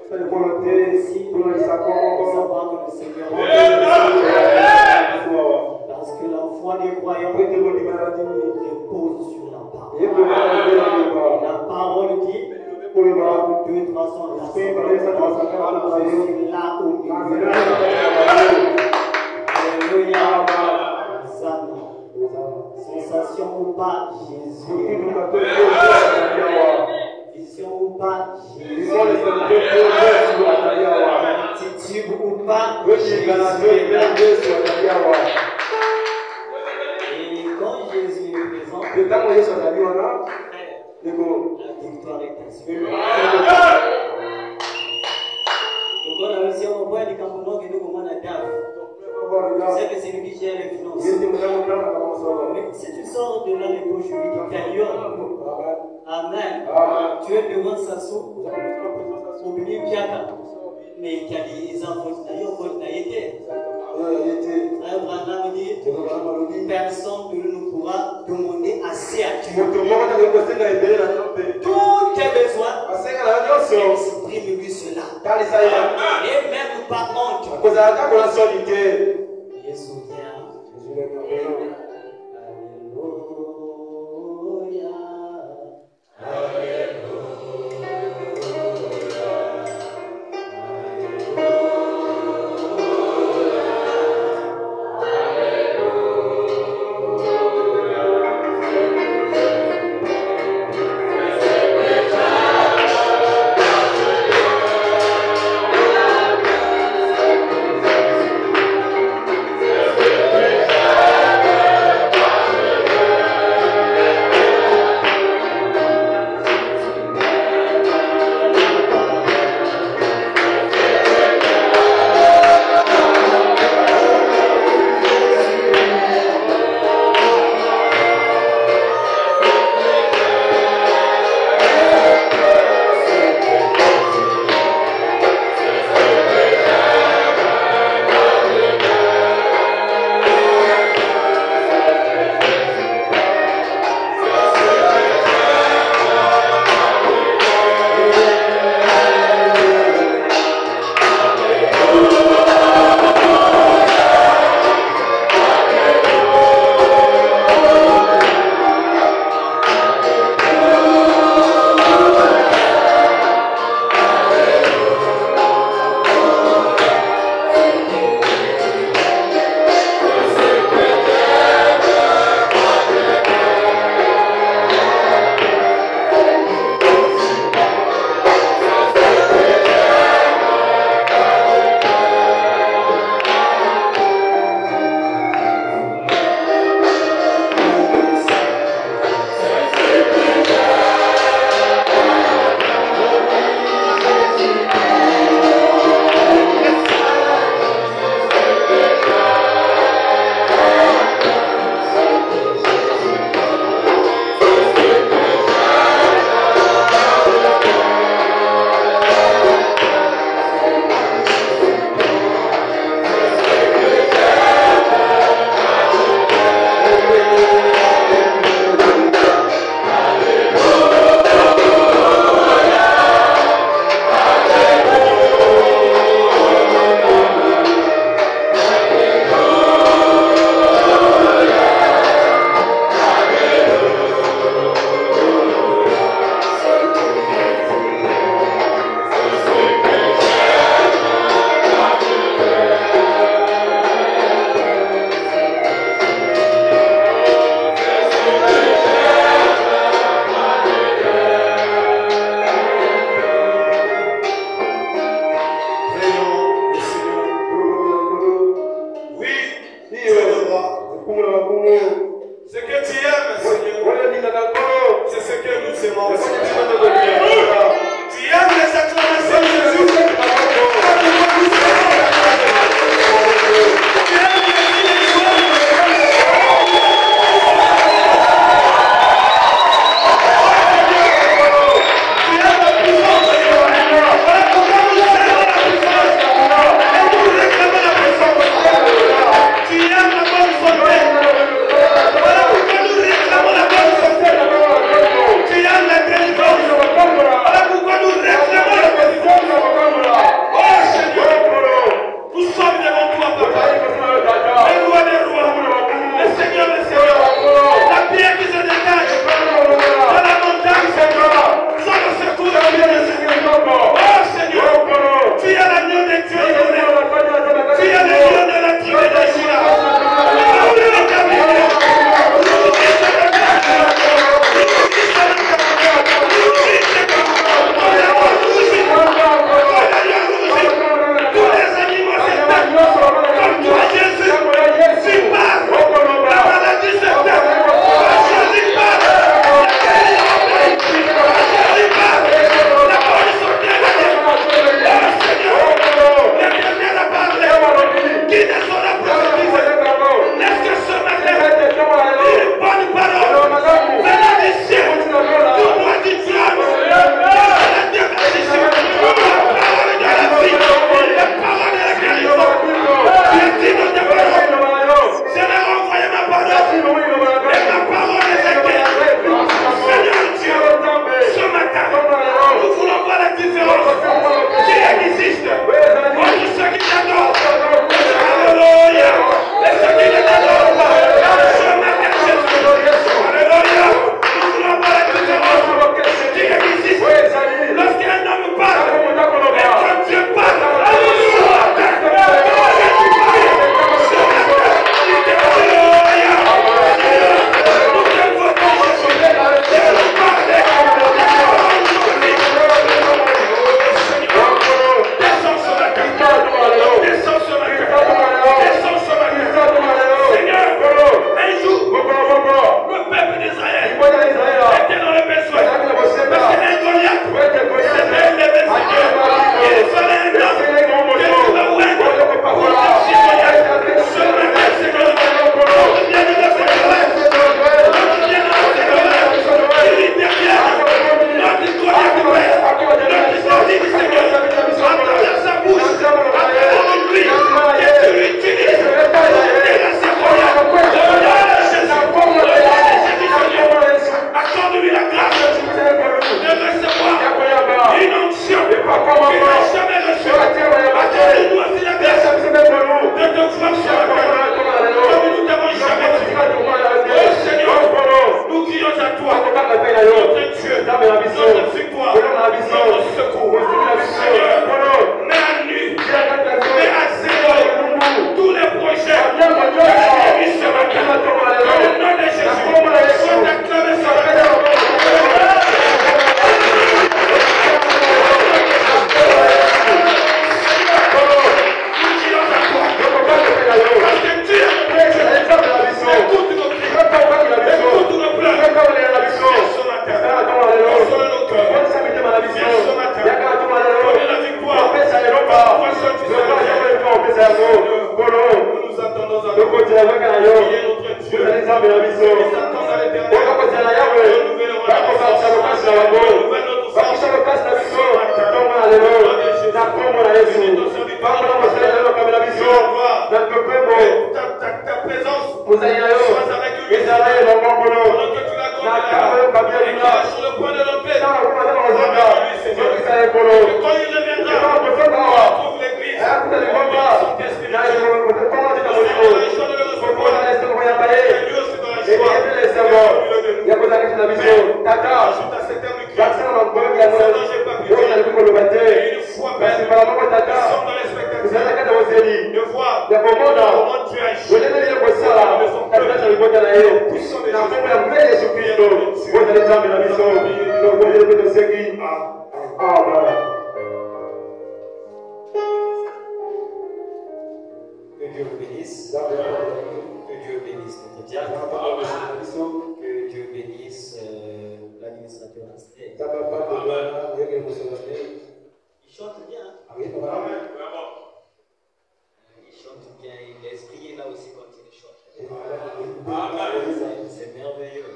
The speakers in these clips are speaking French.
Cette volonté, si nous le savons, savoir que le Seigneur parce que la foi des croyants repose sur la parole. Et la parole dit, 2, 300, je suis là au milieu. Alléluia. Sensation ou pas, Jésus. Vision ou pas, Jésus. Attitude ou pas, Jésus. Et quand Jésus est présent, la victoire est assurée. Donc on a réussi à envoyer des campements qui nous commandent à DAF. Tu sais que c'est lui qui gère les finances. Mais si tu sors de là les poches juridiques, amen. Tu es devant sa soupe, oublié Piaka. Mais il y a des enfants qui n'ont été. Abraham dit, personne ne nous pourra demander assez à Dieu. Tous tes besoins, exprime-lui cela. Et même pas honte. Jésus vient. toi, notre Dieu, notre victoire, notre secours. Seigneur, mets à nu, mets à zéro tous les projets de l'ennemi ce matin. Dans le nom de Jésus, sois acclamé ce matin. Ta présence soit avec nous. Sur le point de l'entrée. Quand il reviendra, on trouve l'église. Que Dieu vous bénisse. Que Dieu bénisse notre diable. Que Dieu bénisse l'administrateur Asté. Il chante bien. Il chante bien. L'esprit est là aussi quand il chante. C'est merveilleux.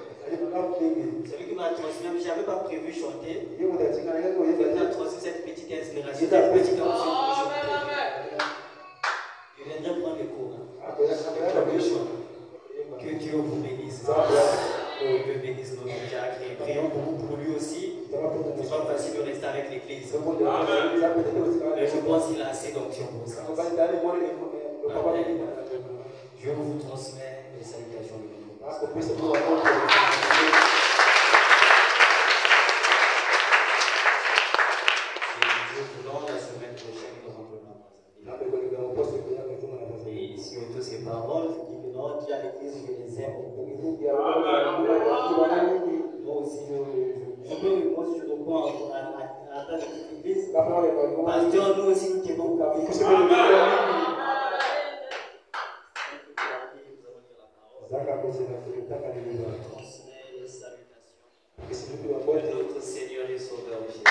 C'est lui qui m'a transmis. Je n'avais pas prévu chanter. Il m'a transmis cette petite inspiration, cette petite cantion pour chanter. Je viendrai prendre les cours. Que Dieu vous bénisse. Que Dieu bénisse notre Jacques. Et prions pour lui aussi. Ce n'est pas facile de rester avec l'église. Mais je pense qu'il a assez d'onction pour ça. Amen. Je vous transmets les salutations de notre la semaine prochaine, nous rentrons et si on touche ces paroles, je dis que non, Dieu à l'église, je les aime. Moi aussi, moi je réponds à la l'église. Pasteur, nous aussi, nous t'aimons. Transmets les salutations de notre Seigneur et Sauveur Jésus.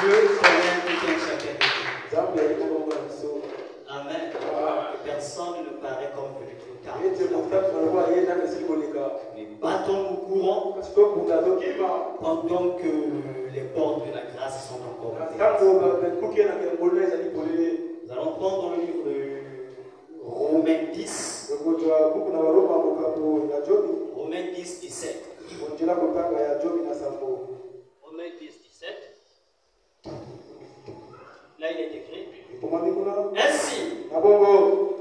Dieu connaît tout un chacun de nous. Amen. Personne ne paraît comme celui qui nous garde. Mais battons nous courons pendant que les portes de la grâce sont encore ouvertes. Nous allons prendre le livre de Romains 10. Romains 10, 17. Romains 10, 17. Là, il est écrit. Ainsi,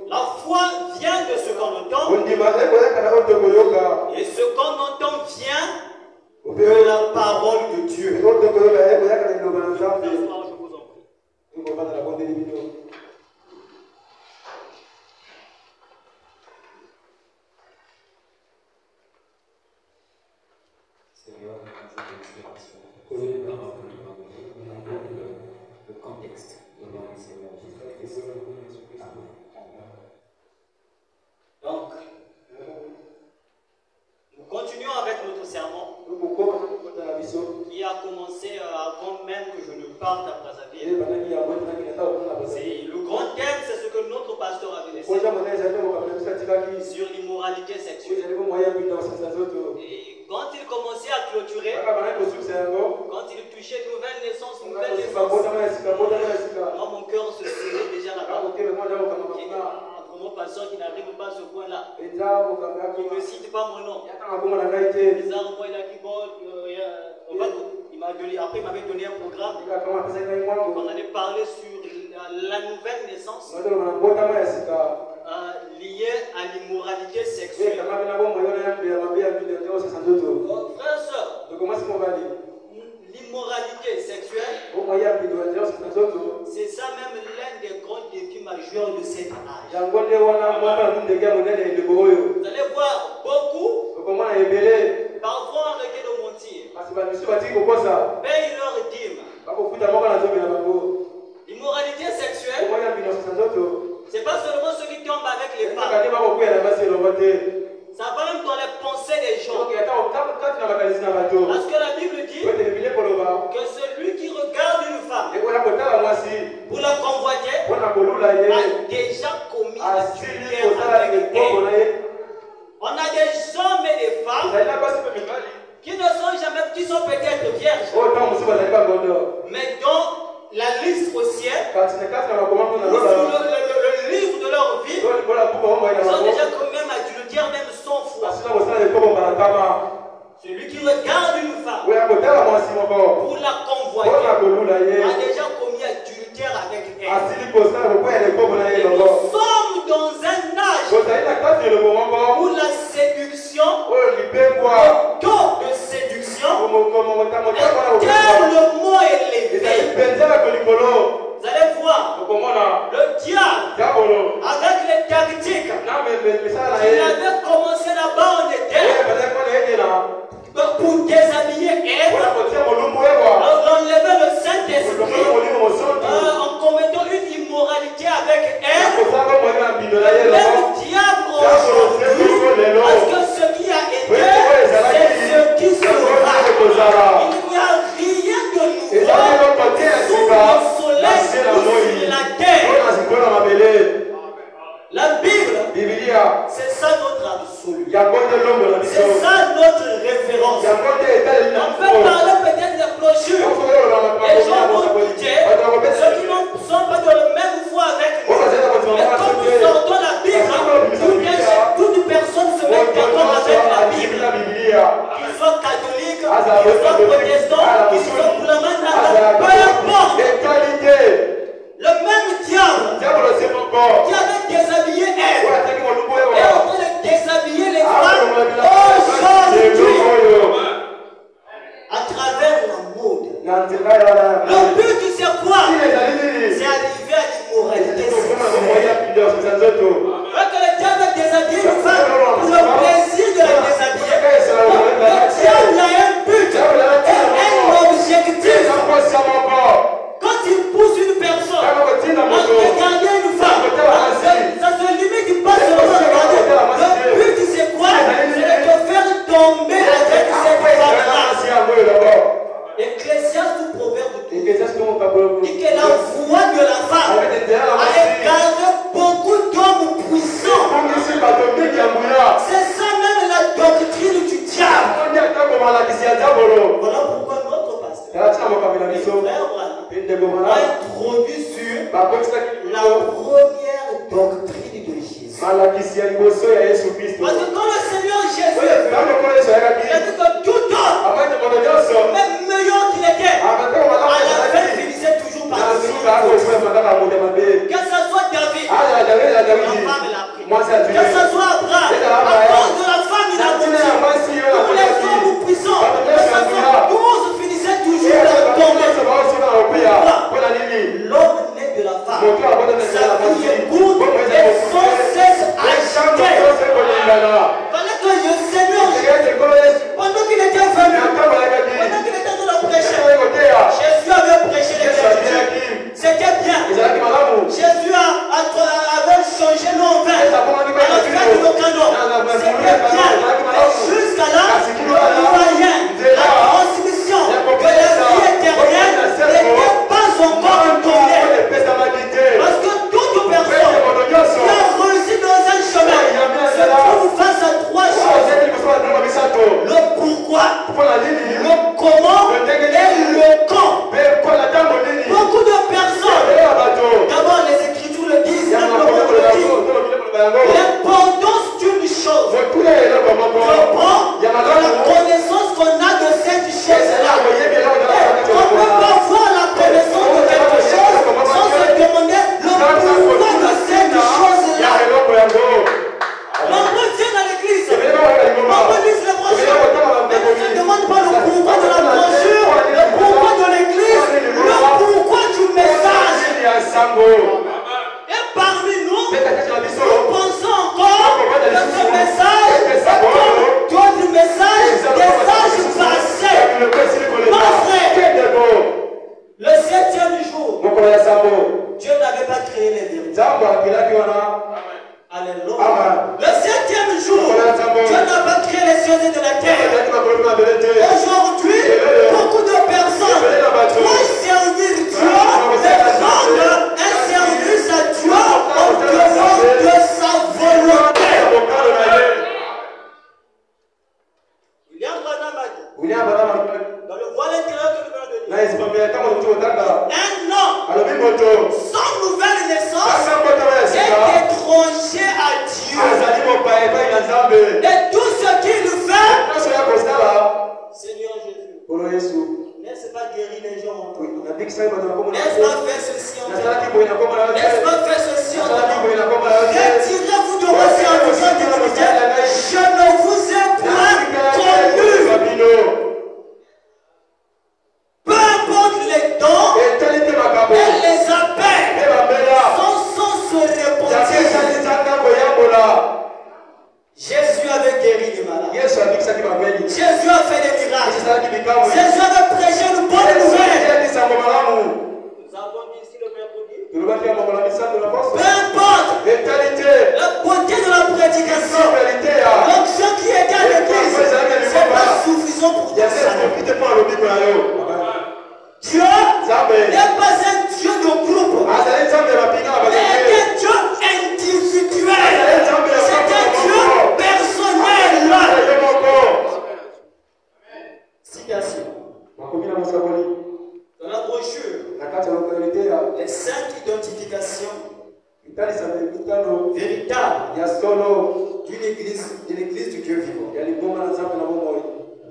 la foi vient de ce qu'on entend. Et ce qu'on entend vient de la parole de Dieu. Je vous en prie. Seigneur, le contexte de notre Seigneur Jésus-Christ. Donc, nous continuons avec notre sermon qui a commencé avant même que je ne parte à Brazzaville. Le grand thème, c'est ce que notre pasteur avait laissé sur l'immoralité sexuelle. Et quand il commençait à clôturer, quand il touchait nouvelle naissance, moi mon cœur se serrait déjà là-bas. Entre mon pasteur qui n'arrive pas à ce point-là, il ne cite pas mon nom. Bizarrement, il a dit bon, après il m'avait donné un programme. On allait parler sur la nouvelle naissance. lié à l'immoralité sexuelle. Frères et sœurs, l'immoralité sexuelle, c'est ça même l'un des grands défis majeurs de cet âge. Vous allez voir beaucoup, parfois arrêtez de mentir, payent leur dîme. L'immoralité sexuelle, c'est pas seulement ceux qui tombent avec les femmes. Ça va même dans les pensées des gens. Parce que la Bible dit que celui qui regarde une femme pour la convoiter a déjà commis l'adultère avec elle. On a des hommes et des femmes qui ne sont jamais, qui sont peut-être vierges, mais dont la liste au ciel, le livre de leur vie, ils ont déjà commis même adultère, même 100 fois. Celui qui regarde une femme pour la convoiter a déjà commis adultère avec elle. Et nous sommes dans un âge où la séduction, le taux de séduction est tellement élevé. Vous allez voir le diable avec les tactiques. Il avait commencé là-bas en Éden pour déshabiller Ève, enlever le Saint-Esprit en commettant une immoralité avec Ève. Le même diable aujourd'hui, parce que ce qui a été, c'est ce qui sera. Il n'y a rien de nouveau sous le soleil ou sur la terre. La Bible, c'est ça notre absolu. C'est ça notre référence. On peut parler peut-être des clôtures. Les gens vont écouter. Ceux qui ne sont pas de la même foi avec nous. Mais quand nous sortons la Bible, toute personne se met d'accord avec la Bible. Qu'ils soient catholiques, qu'ils soient protestants, qu'ils soient flamands, peu importe. Le même diable qui avait déshabillé Ève est en train de déshabiller les femmes aujourd'hui à travers la mode. Le but, c'est quoi? C'est arriver à l'immoralité sexuelle. Que le diable déshabille une femme pour le plaisir de la déshabiller. Le diable a un but et un objectif. Quand il pousse une personne à regarder une femme, ça se limite pas seulement à regarder. Le but c'est quoi? C'est de te faire tomber avec cette femme-là. Ecclésiaste ou Proverbe dit que la voix de la femme a égaré beaucoup d'hommes puissants. C'est ça même la doctrine du diable. Voilà pourquoi notre pasteur, a introduit sur la première doctrine de Jésus. Parce que quand le Seigneur Jésus est venu, il a dit que tout homme, même meilleur qu'il était, à la fin finissait toujours par dire que ce soit David, la femme l'a pris. Que ce soit Abraham, à cause de la femme il a menti. Tous les hommes puissants, que ce soit tous finissaient toujours par tomber. L'homme né de la femme, sa vie est courte et sans cesse agitée. Fallait que le Seigneur, pendant qu'il était venu, pendant qu'il était dans la prêcher, Jésus avait prêché l'évangile. C'était bien. Jésus avait changé l'eau en vin. À la fin du canon. C'était bien. Mais jusqu'à là, on voyait la transmission que la vie éternelle n'était pas encore donnée. Parce que toute personne qui a réussi dans un chemin se trouve face à trois choses. Le pourquoi, le comment et le quand. Beaucoup de personnes, d'abord les Écritures le disent, l'importance d'une chose dépend de la connaissance qu'on a de cette chose-là. On ne peut pas voir la connaissance de quelque chose sans se demander le pourquoi de cette chose-là. jour, Dieu n'a pas créé les cieux et de la terre. Aujourd'hui, beaucoup de personnes croient servir Dieu, mais rendent un service à Dieu au dehors de sa volonté. William Branham a dit, dans le voile intérieur que nous venons de lire, un homme sans nouvelle naissance est étranger à Dieu. Et tout ce qu'il fait, Seigneur Jésus, n'est-ce pas guérir les gens en tout? N'est-ce pas faire ceci en tout? N'est-ce pas faire ceci en tout? Retirez-vous de vos services d'iniquité. Je ne vous ai point connu. Peu importe les dons et les appels, son sang se répandit. Jésus avait guéri les malades. Jésus a fait des miracles. Jésus avait prêché une bonne nouvelle. Nous avons dit ici le mercredi. Peu importe la beauté de la prédication, l'onction qui est à l'église, ce n'est pas suffisant pour Dieu. Dieu n'est pas un Dieu de groupe, mais un Dieu individuel. C'est un Dieu personnel. Citation. Dans la brochure, les 5 identifications véritables d'une église du Dieu vivant.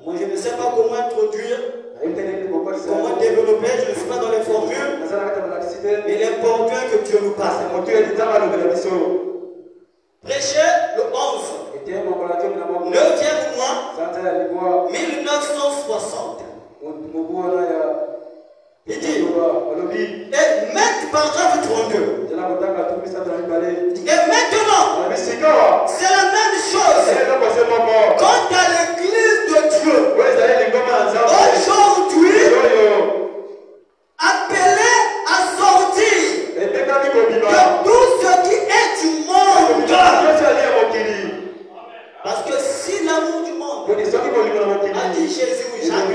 Moi, je ne sais pas comment introduire, comment développer, je ne suis pas dans les formules, mais l'important est que Dieu nous parle. Prêchez le 11, 9e mois, 1960. Il dit, et même paragraphe 32. Et maintenant, c'est la même chose. Quant à l'église de Dieu, aujourd'hui, appelé à sortir de tout ce qui est du monde. Parce que si l'amour du monde, a dit Jésus ou Jacques,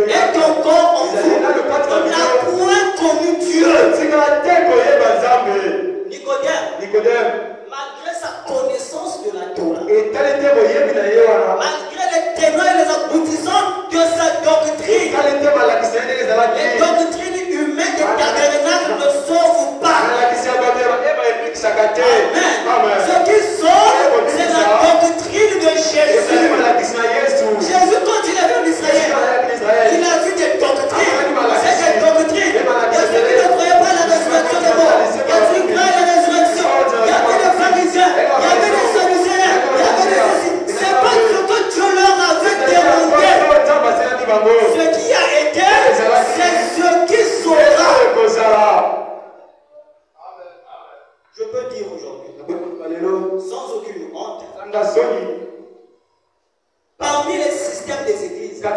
est encore en vous, on n'a point connu Dieu. Nicodème, malgré sa connaissance de la Torah, malgré les témoins et les aboutissants de sa doctrine, les doctrines humaines des tabernacles ne sauvent pas. Amen. Ce qui sauve, c'est la doctrine de Jésus. Jésus, quand il est venu en Israël, il a vu des doctrines. C'est des doctrines. Il y a ceux qui ne croyaient pas à la résurrection des morts. Il y a ceux qui croyaient à la résurrection. Il y avait des pharisiens. Il y avait des sadducéens. Il y avait des ceci. C'est pas ce que Dieu leur avait demandé. Ce qui a été, c'est ce qui saura. Je peux dire aujourd'hui, sans aucune honte, parmi les systèmes des églises, il y a un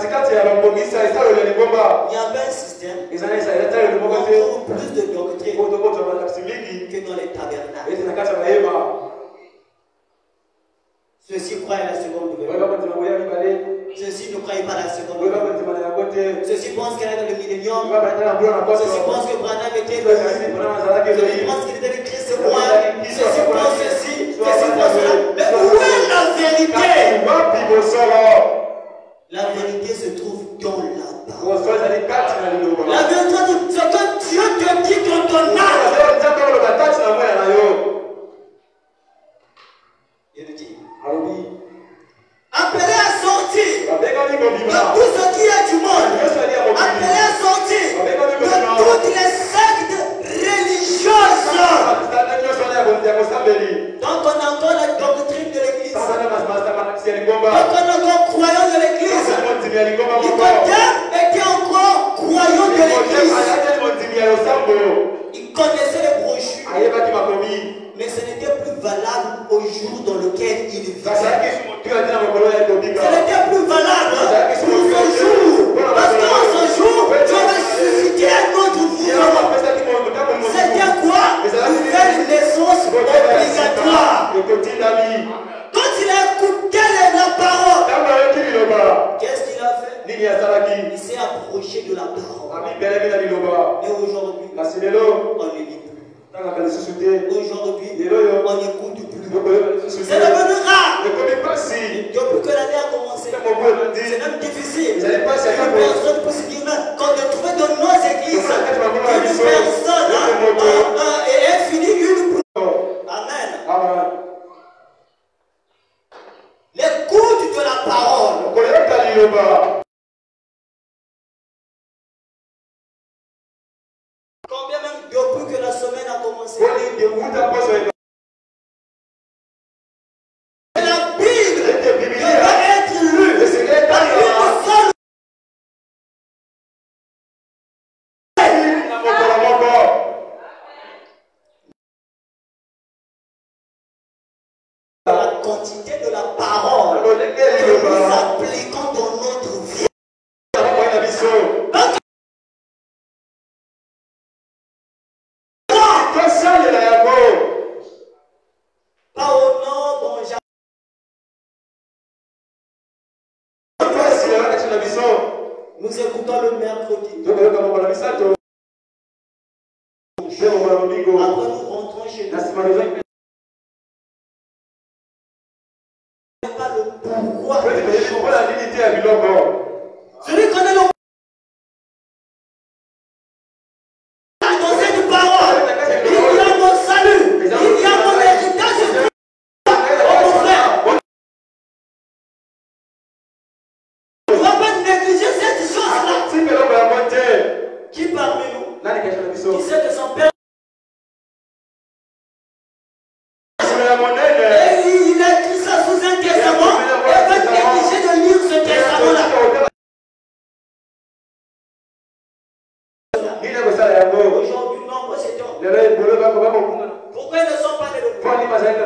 système où on trouve plus de doctrine que dans les tabernacles. Ceux-ci croient à la seconde nouvelle. Ceux-ci ne croient pas à la seconde nouvelle. Ceux-ci pensent qu'elle est dans le millénium. Ceux-ci pensent que Branham était le Ceux-ci pensent qu'il était le Christ roi. Ceux-ci pensent ceci. Ceux-ci pensent cela. Mais où est la vérité? La vérité se trouve dans la parole. La vérité, c'est que Dieu te dit dans ton âme. Il nous dit, appelé à sortir de tout ce qui est du monde, appelé à sortir de toutes les sectes religieuses. Donc on a encore la doctrine de l'église. Donc on a encore croyant de l'église. Nicodème était encore croyant de l'église. Il connaissait les brochures. Mais ce n'était plus valable au jour dans lequel il vivait. Ce n'était plus valable pour ce jour. Parce qu'en ce jour, Dieu avait suscité un autre mouvement. C'était quoi? Une nouvelle naissance obligatoire. Quand il a écouté manger de la parole. Ami belenge na liloba. Mais aujourd'hui, Kasi lelo on ne lit plus. tanga kalisusu te. Aujourd'hui, Lelo yo on n'écoute plus. c'est C'est devenu rare. Ekomi pasi. Depuis que l'année a commencé, c'est même difficile. Vous n'allez pas Une savoir personne peut se dire, mais quand de trouver dans nos églises, ça, tu vas voir la une mission. personne et elle finit une. Amen. Amen. L'écoute de la parole. Koyoka liloba. Combien même depuis que la semaine a commencé. Koni de muta poso eka. La Bible doit être lue. Le Seigneur Par t'a une seule. na mokolo moko. La quantité de la parole Lolenge que nous liloba. appliquons dans notre vie. Amoya na biso. Tosalela yango. Pas au nom dont j'ai. Tosalela na biso. Nous écoutons le mercredi. Tokoyoka mokolo na misato. Nde mokolo ya molingo. Après nous rentrons chez nous. Na nsima toza Pas le pourquoi. Peut-être que je comprends la dignité à biloko. Celui qui connaît le dans cette parole, il y a mon salut, il y a mon héritage. Oh mon frère, on ne va pas négliger cette chose-là. Si biloko ya mote. Qui parmi nous, Nani kesho na biso. qui sait que son père, Sima ya monene. et il a écrit ça sous un testament, et va négliger de lire ce testament-là. Nini kosala yango. Aujourd'hui, non, moi c'est toi. Lelo ebolo bakokunga. Pourquoi ils ne sont pas des Mpo nini bazali na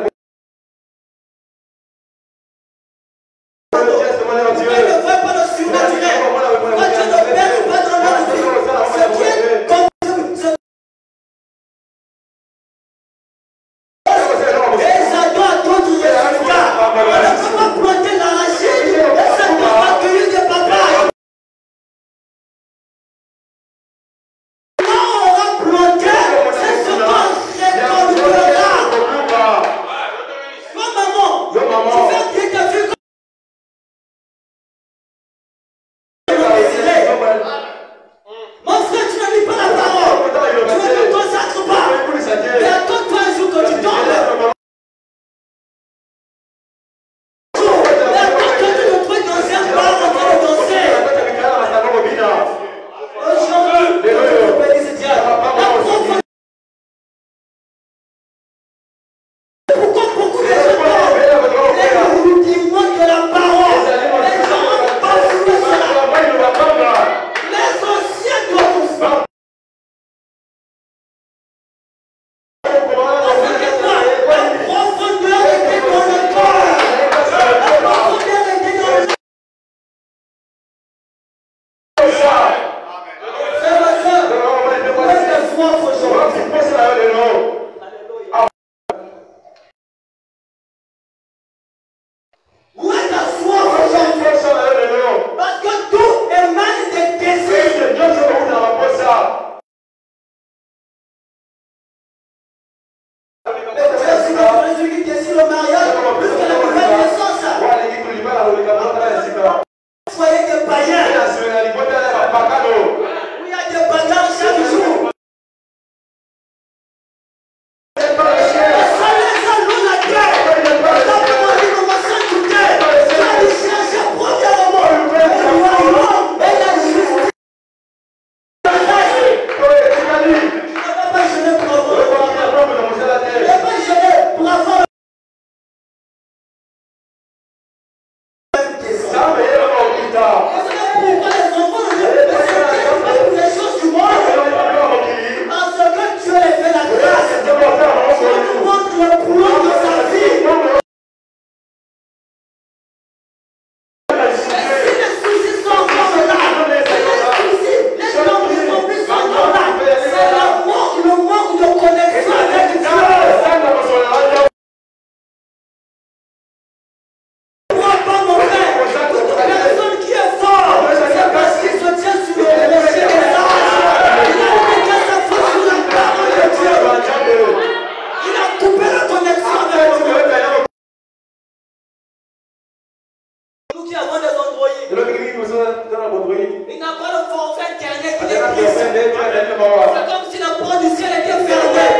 C'est comme si la porte du ciel était fermée.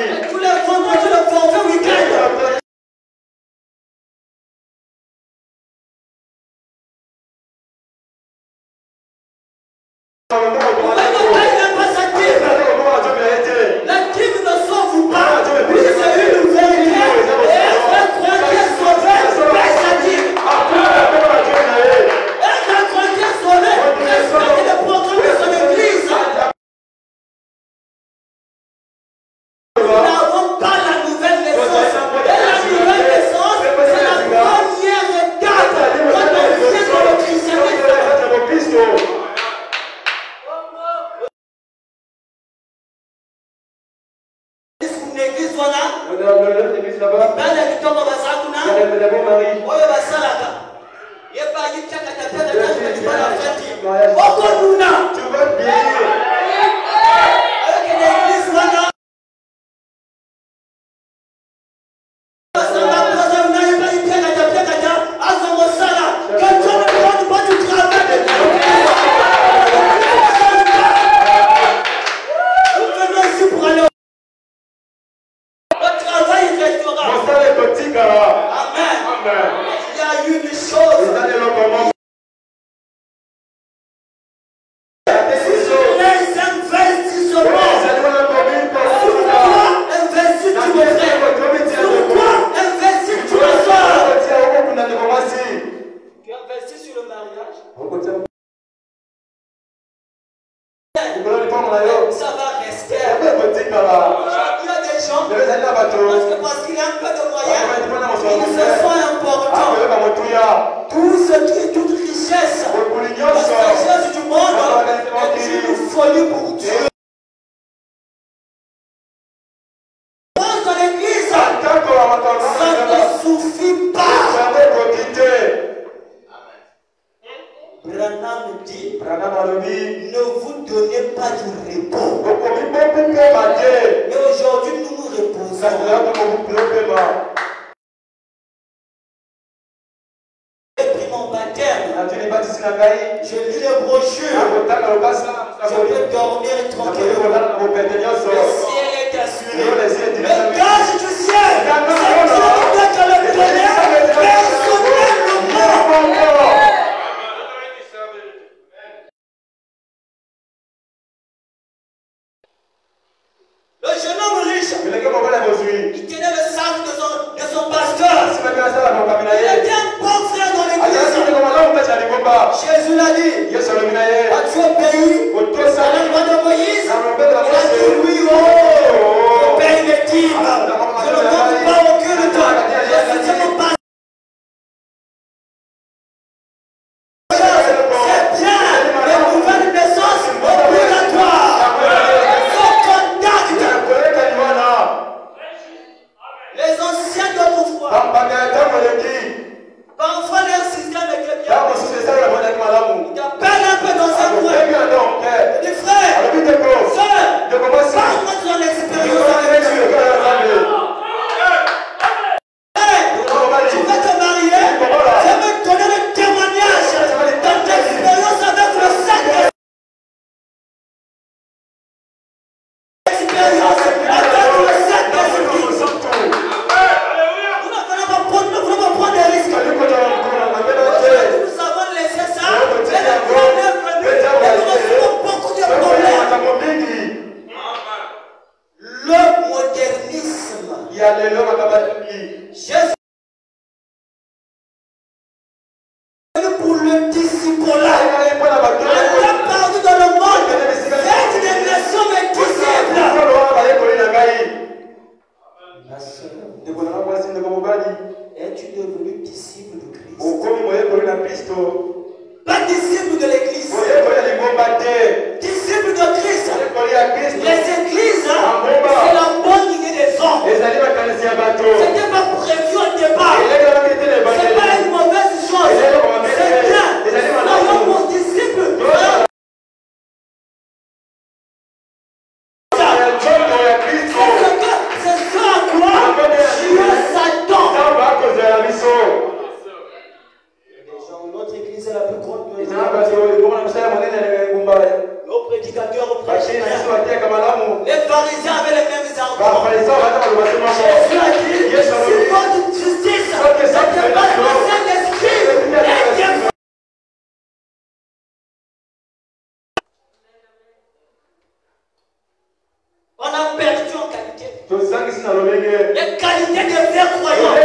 Et tous les vendredis, le forfait week-end. La dîme ne sauve pas. Oui, c'est une vérité. Et elle va croire qu'elle est sauvée. Paye sa dîme. Elle va croire qu'elle est sauvée. Respecte les programmes de son église. Nous n'avons pas la nouvelle naissance. Et la nouvelle naissance, c'est la première étape quand on vient dans le christianisme. L'église wana bana kitoko basakuna oyo basalaka yeba yitaka tapena bana fati okonuna avec l'église wana basala basala yeba yitaka tapena azomo sala quand on ne prend pas du travail nous venons ici pour aller Amen. Il y a une chose. Les investissements. Sur quoi investis-tu mon frère? Sur quoi investis-tu ma soeur? Tu investis sur le mariage? Ça va rester. Il y a des gens parce qu'il y a un peu de moyens, ils se sont importants. Tout ce qui est toute richesse, la sagesse du monde est une folie pour Dieu. Pense dans l'église, ça ne suffit pas. Branham dit, ne vous donnez pas du repos. Mais aujourd'hui, nous nous reposons. J'ai pris mon baptême. Je lis les brochures. Je peux dormir tranquillement. Le ciel est assuré. Le gage du ciel, c'est Dieu qui te le donner personnellement. Le jeune homme riche, il tenait le sac de son pasteur. Il était un bon frère dans l'église. Jésus l'a dit, as-tu obéi à la loi de Moïse? Il a dit oui, oh, je paye mes dîmes. Je ne manque pas aucune de toi. Je soutiens mon pasteur. C'est bien, les nouvelles naissances obligatoires. Les anciens d'autrefois, parfois leur système était bien. Il t'appelle un peu dans un coin. Il dit frère, soeur, parle-moi de ton expérience avec Dieu. Tu veux te marier? Je vais te donner le témoignage de ton expérience avec le Saint-Esprit. Expérience avec le Saint-Esprit. Nous n'allons pas prendre des risques. Nous avons laissé ça. Et le Dieu est venu. Et nous recevons beaucoup de problèmes. Le modernisme. Jésus est venu pour le disciple-là. Il a partout dans le monde. Faites des nations mes disciples. Ma soeur, es-tu devenu disciple de Christ? Pas disciple de l'église. Disciple de Christ. Les églises, c'est la bonne idée des hommes. Ce n'était pas prévu au départ. Ce n'est pas une mauvaise chose. C'est bien. Soyons bons disciples. C'est ce à quoi Dieu s'attend. Notre église est la plus grande de Les pharisiens avaient les mêmes arguments. Jésus a dit, si votre justice n'était pas celle des scribes, on a perdu en qualité. Les qualités des vrais croyants ne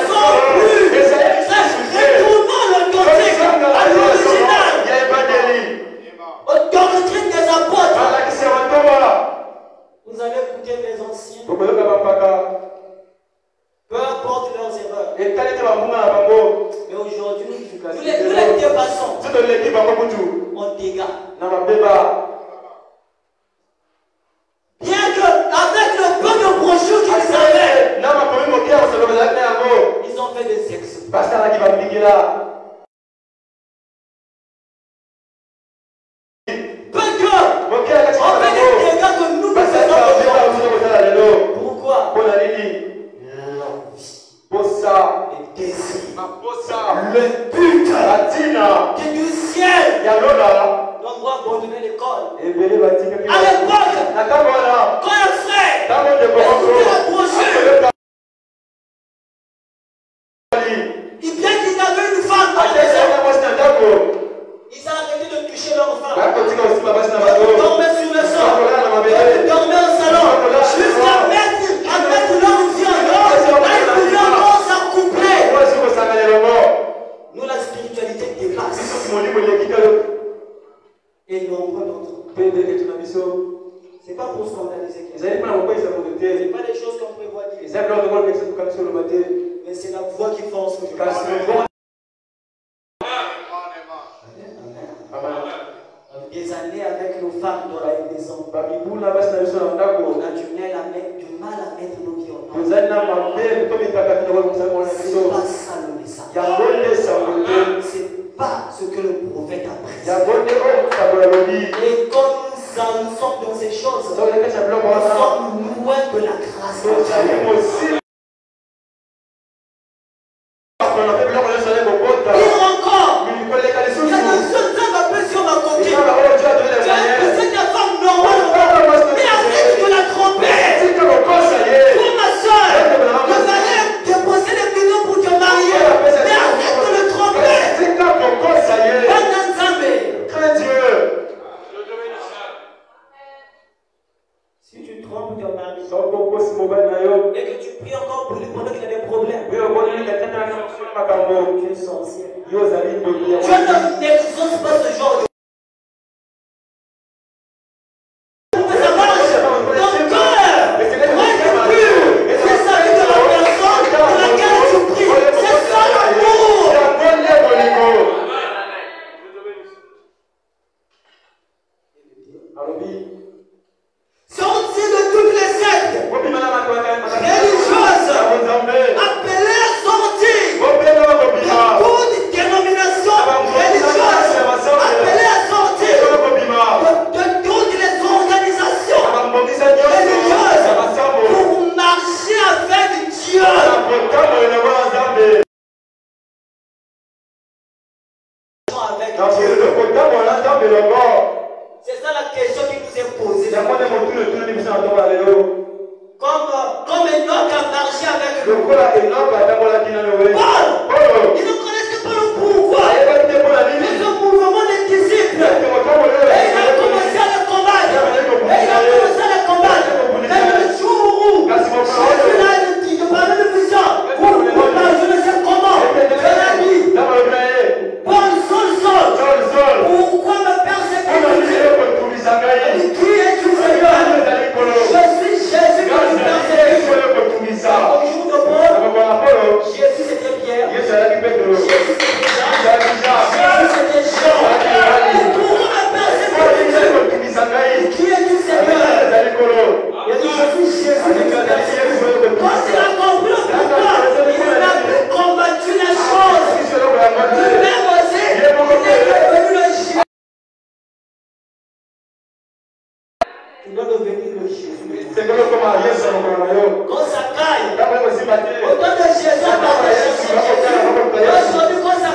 sont plus. Retournons le contexte à l'original. Aux doctrines des apôtres. Vous avez écouté mes anciens. Peu importe leurs erreurs. Mais aujourd'hui, nous les dépassons. On dégage. Bien que, avec le peu de brochures qu'ils avaient, ils ont fait des sexes. Peu que, on fait des dégâts que nous faisons aujourd'hui. Pourquoi? Le désir, le but qui est du ciel. Donc, on doit abandonner l'école. À l'époque, quand un frère écoutait la brochure, il vient qu'ils avaient une femme dans la maison. Ils ont arrêté de toucher leur femme. Ils dormaient sur le sol. Ils dormaient au salon. Jusqu'à mettre leur vie en ordre. Là, ils pouvaient encore s'accoupler. Nous, la spiritualité dépasse. Et nombreux d'entre nous. C'est pas pour scandaliser quelqu'un. C'est pas des choses qu'on prévoit dire. Mais c'est la voix qui force que je passe. Des années avec nos femmes dans la maison. On a du mal à mettre nos pieds en ordre. C'est pas ça le message. C'est pas ce que le prophète a précisé. Et comme nous sommes dans ces choses, nous sommes loin de la grâce de Dieu. Pire encore, il y a un seul temps un peu sur ma coquille. Tu as poussé ta femme normale, mais arrête de la tromper. Pour ma soeur, le mari a déposé les millions pour te marier, mais arrête de le tromper. Crains Dieu. Si tu trompes ton mari et que tu pries encore pour lui pendant qu'il a des problèmes, tu es sorcier. Dieu n'exauce pas ce genre de... C'est ça la question qui nous est posée. Comme Enoch a marché avec le Paul, ils ne connaissaient pas le pouvoir. Mais ce mouvement des disciples, et il a commencé à le combattre. Et le jour où Jésus l'a dit de parler de vision, je ne sais comment, il a dit, Paul, Saul, pourquoi me persécutes? Qui es-tu, Seigneur? Je suis Jésus que tu persécutes. Au jour de Paul, Jésus c'était Pierre. Jésus c'était Jacques. Jésus c'était Jean. Et pourquoi me persécutes? Qui es-tu, Seigneur? Il a dit, je suis Jésus que tu persécutes. Quand il a compris le pourquoi, il n'a plus combattu la chose. Lui-même aussi, il est devenu le Jésus. Il doit devenir le Jésus. Quand ça caille, autant de Jésus a parlé de Jésus. Aujourd'hui, quand ça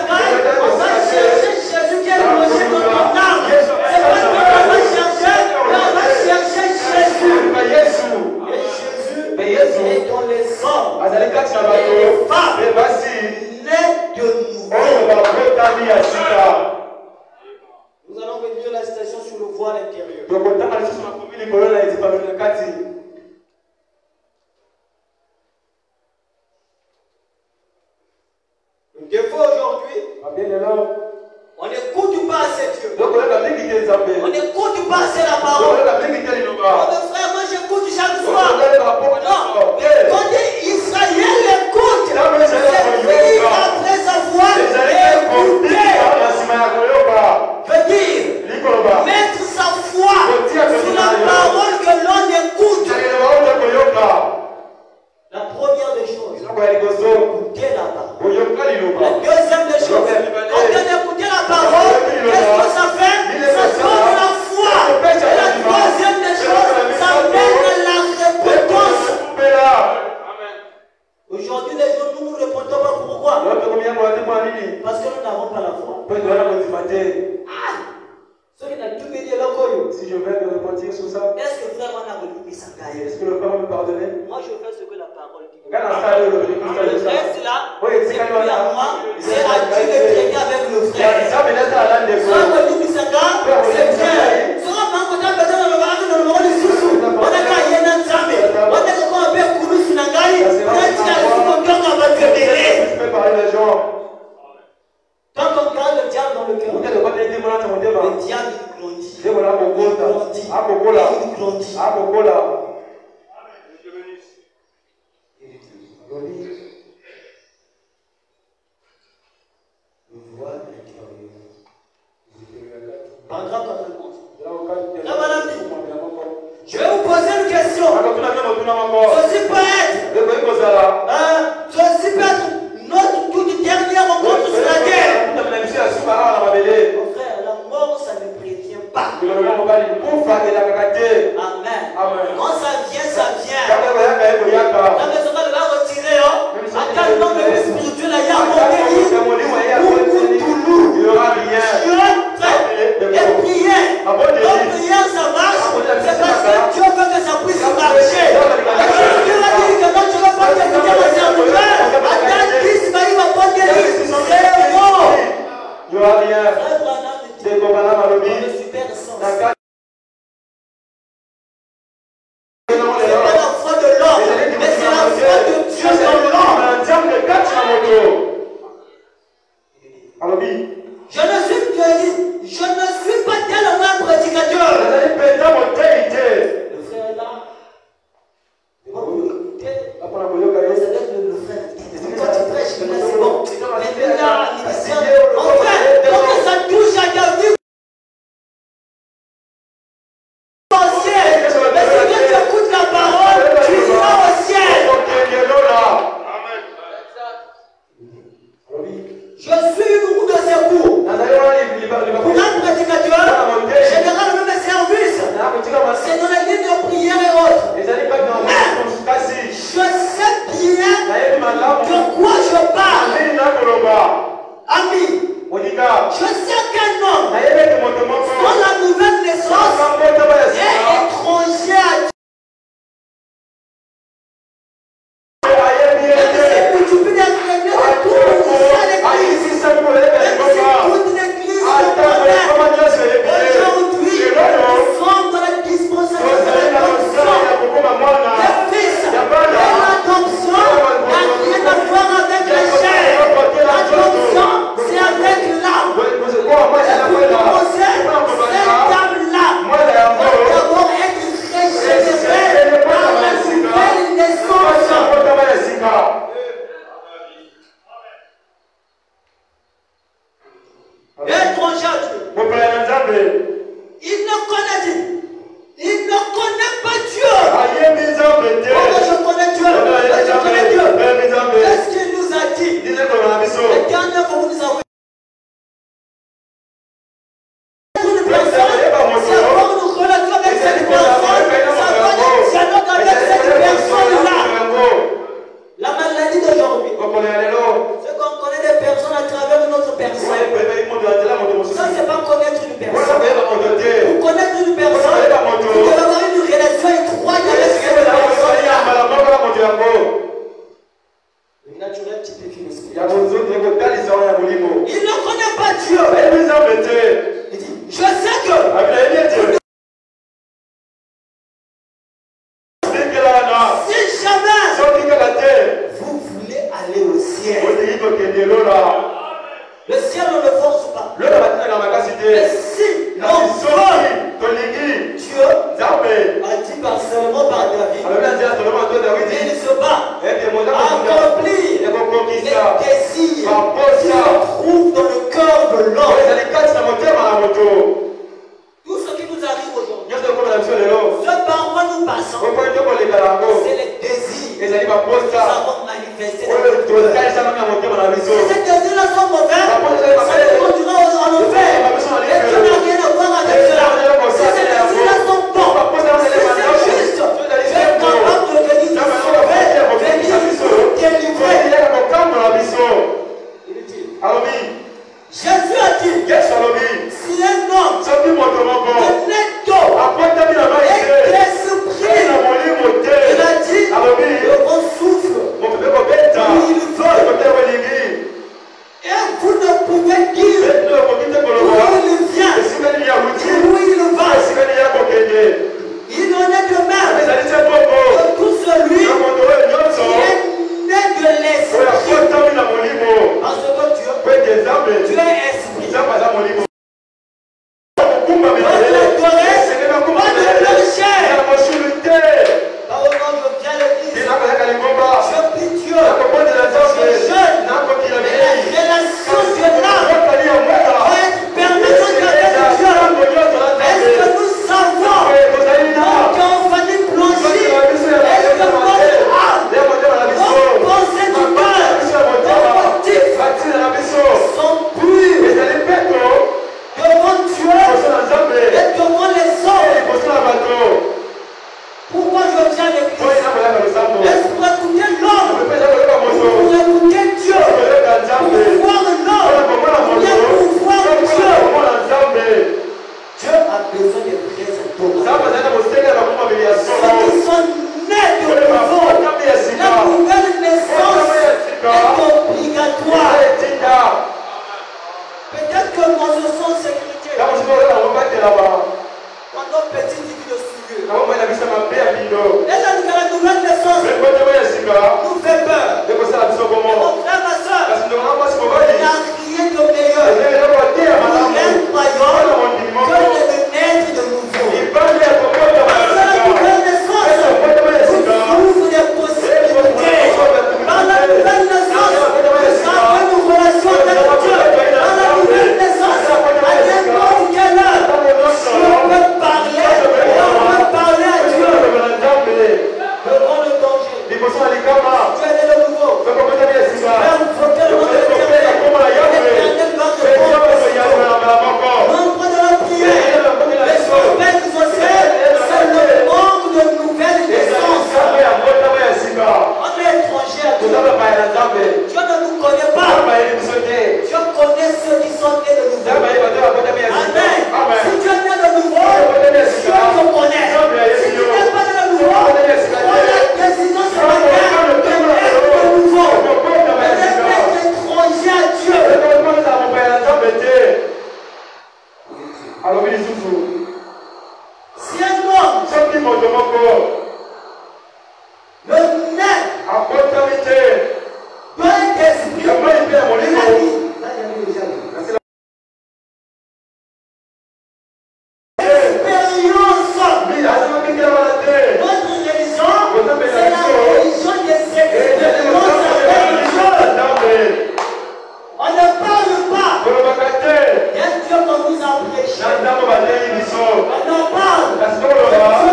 Nous allons venir la citation sur le voile intérieur. Le défaut aujourd'hui, on n'écoute pas assez Dieu. On n'écoute pas assez la parole. Oh, mais frère, moi j'écoute chaque soir. Non, quand Israël écoute, c'est vivre après sa voix et écouter. Veut dire mettre sa foi sur la parole que l'on écoute. La première des choses, écouter la parole. La deuxième des choses, quand on écoute la parole, qu'est-ce que ça fait? Ça donne la foi. Et la troisième des choses, ça mène à la repentance. Aujourd'hui, les gens, nous ne répondons pas pourquoi? Parce que nous n'avons pas la foi. Si je vais me repentir sur ça, est-ce que frère on a relu ça? est-ce que le frère va me pardonner? Moi je fais ce que la parole dit. Le reste là, c'est plus à moi, c'est à Dieu de traiter avec le frère. Ça on dit ça, c'est bien. Sera pas content de dans le magasin dans le monde de Soussou. On a qu'à y aller dans Zambé. On a qu'à faire Koulou Sunangai. On a dit qu'à le cœur on va te mêler. Je peux parler des gens. Quand on garde le diable dans le cœur, le diable il grandit. Il Paragraphe 91. Je vais vous poser une question. Ceci peut être notre toute dernière rencontre sur la terre. Mon frère, la mort, ça ne prévient pas. Amen. Quand ça vient, ça vient. La maison va la retirer. Attends, le nom de spirituel, il y a un il y aura rien. Et prier. Donc prière, ça marche. C'est parce que Dieu veut que ça puisse marcher. Dieu va dire que non, tu ne vas pas t'écouter mon serviteur. Attends, 10, mais il va pas te dire. C'est bon. Il n'y aura rien. C'est le super sens. C'est pas la foi de l'homme, mais c'est la foi de Dieu dans l'homme. Je ne suis pas tellement un prédicateur. Le frère est là. Quand tu prêches, c'est bon. Mais là, enfin, quand ça touche à ta vie, mais si tu écoutes la parole, tu iras au ciel. Je suis une roue de secours. Pour un prédicateur, généralement mes services, c'est dans les lignes de prière et autres. Mais je sais bien de quoi je parle. Ami, je sais qu'un homme, sans la nouvelle naissance, est étranger à Dieu. ne force pas. Le matin dans ma capacité. Mais si La l'on mission veut, ton église. Dieu Zambe. a dit par seulement par David. Alors là, c'est seulement toi David. Il se bat Et des mots accomplir et pour les conquista. désirs Par qui se trouvent dans le cœur de l'homme. Les alicats na moteur à la moto. Tout ce qui nous arrive aujourd'hui, Nyonso comme la mission de l'eau. ce par quoi nous passons, Au point de pour les galango. c'est les désirs Les alis que va nous poster. avons manifestés. Ouais, tu as ça même à moteur à la Si mission. ces désirs-là sont mauvais, ça nous conduira en enfer. Et Dieu n'a rien à voir avec cela. Si ces désirs-là sont bons, si c'est juste, tu es capable de venir nous sauver, venir nous délivrer. Il dit, Alors, Jésus a dit, Yesu alobi. si un homme Soki moto moko honnête d'eau akwatami na mai et te d'esprit, na molimo te il a dit, alobi le vent souffle moto mpe kobeta où il veut. ekotela bolingi Et vous ne pouvez dire ete okoki te d'où koloba il vient, esikani ya wuti d'où il va. esikani ya kokende Il en est de même ezali te moko que tout celui na moto oyo nyonso qui est né de oyo l'esprit. akwatami na molimo Parce que Dieu, mpe ete nzambe Dieu est esprit. nzambe aza molimo Pas de l'adorer, pas de péché. mosulu te Par exemple, je viens le dire, nakozaka lingomba je prie Dieu, nakobondela nzambe je jeûne, nakokila mais la bilei relation que là okali ya mwaka va être permanente avec Dieu. Est-ce que nous savons dans Théophanie blanchie, est-ce que notre âme, notre pensée du cœur, nos motifs sont purs devant Dieu et devant les hommes? Pourquoi je viens à l'église? Est-ce pour écouter l'homme ou pour écouter Dieu? Pour voir l'homme ou bien pour voir Dieu? Dieu a besoin de vrais adorateurs. Ceux qui sont nés de nouveau, la nouvelle naissance est obligatoire. Peut-être que dans ce sens sécurité, quand nos petits dit de souillure, et la nouvelle naissance nous fait peur. Mais mon frère, ma soeur, il n'y a rien de meilleur pour un croyant que de naître de nouveau. Par la nouvelle naissance, nous ouvrons des possibilités. Par la nouvelle naissance, nous avons une relation avec Dieu. Par la nouvelle naissance, à n'importe quelle heure, on peut parler et on peut parler à Dieu. Devant le danger, tu es né de nouveau. Tu peux invoquer le nom de l'Éternel. L'Éternel va répondre aussitôt. Nombre de la prière, les souffles exaucés, c'est le manque de nouvelles naissances. On est étranger à Dieu. Dieu ne nous connaît pas. Dieu connaît ceux qui sont nés de nouveau. Amen. Si tu es né de nouveau, Dieu te connaît. Si tu n'es pas né de nouveau, prends la décision ce matin de naître de nouveau. De n'être étranger à Dieu. Si un homme le naît d'un esprit, il a dit, expérience. Notre religion, c'est la religion des expériences avec Dieu. On ne parle pas. Il y a Dieu qu'on nous a prêché. On en parle. C'est Dieu